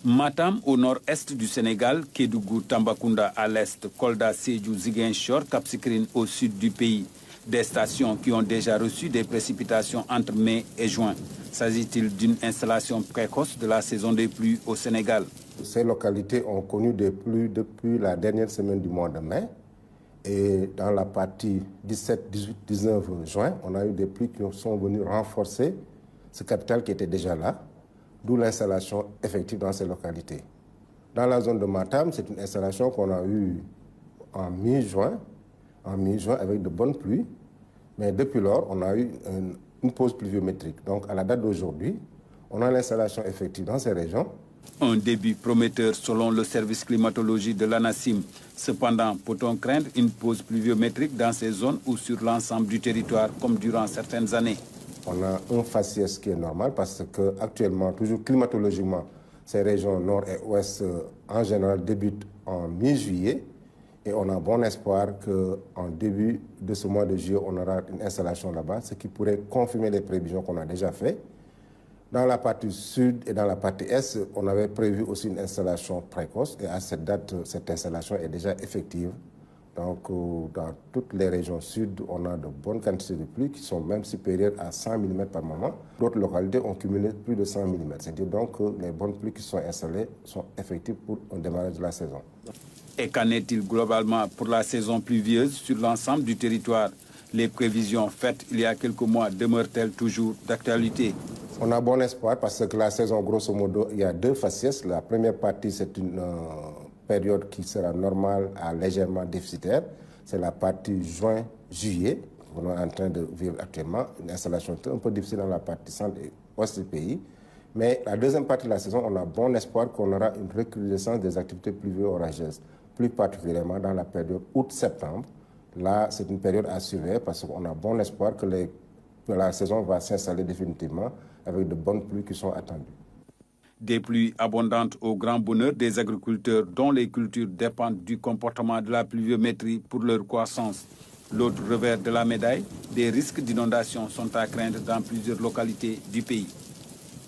Matam au nord-est du Sénégal, Kédougou, Tambacounda à l'est, Kolda, Sédhiou, Ziguinchor, Cap Skirring au sud du pays. Des stations qui ont déjà reçu des précipitations entre mai et juin. S'agit-il d'une installation précoce de la saison des pluies au Sénégal? Ces localités ont connu des pluies depuis la dernière semaine du mois de mai. Et dans la partie 17, 18, 19 juin, on a eu des pluies qui sont venues renforcer ce capital qui était déjà là, d'où l'installation effective dans ces localités. Dans la zone de Matam, c'est une installation qu'on a eue en mi-juin avec de bonnes pluies. Mais depuis lors, on a eu une pause pluviométrique. Donc à la date d'aujourd'hui, on a l'installation effective dans ces régions. Un début prometteur selon le service climatologie de l'ANACIM. Cependant, peut-on craindre une pause pluviométrique dans ces zones ou sur l'ensemble du territoire comme durant certaines années? On a un faciès qui est normal parce qu'actuellement, toujours climatologiquement, ces régions nord et ouest en général débutent en mi-juillet. Et on a bon espoir qu'en début de ce mois de juillet, on aura une installation là-bas, ce qui pourrait confirmer les prévisions qu'on a déjà faites. Dans la partie sud et dans la partie est, on avait prévu aussi une installation précoce. Et à cette date, cette installation est déjà effective. Donc, dans toutes les régions sud, on a de bonnes quantités de pluie qui sont même supérieures à 100 mm par moment. D'autres localités ont cumulé plus de 100 mm. C'est-à-dire donc que les bonnes pluies qui sont installées sont effectives pour un démarrage de la saison. Et qu'en est-il globalement pour la saison pluvieuse sur l'ensemble du territoire? Les prévisions faites il y a quelques mois demeurent-elles toujours d'actualité? On a bon espoir parce que la saison, grosso modo, il y a deux faciès. La première partie, c'est une période qui sera normale à légèrement déficitaire. C'est la partie juin-juillet qu'on est en train de vivre actuellement. Une installation un peu difficile dans la partie centre et ouest du pays. Mais la deuxième partie de la saison, on a bon espoir qu'on aura une recrudescence des activités pluvio-orageuses, plus particulièrement dans la période août-septembre. Là, c'est une période à surveiller parce qu'on a bon espoir que la saison va s'installer définitivement avec de bonnes pluies qui sont attendues. Des pluies abondantes au grand bonheur des agriculteurs dont les cultures dépendent du comportement de la pluviométrie pour leur croissance. L'autre revers de la médaille, des risques d'inondation sont à craindre dans plusieurs localités du pays.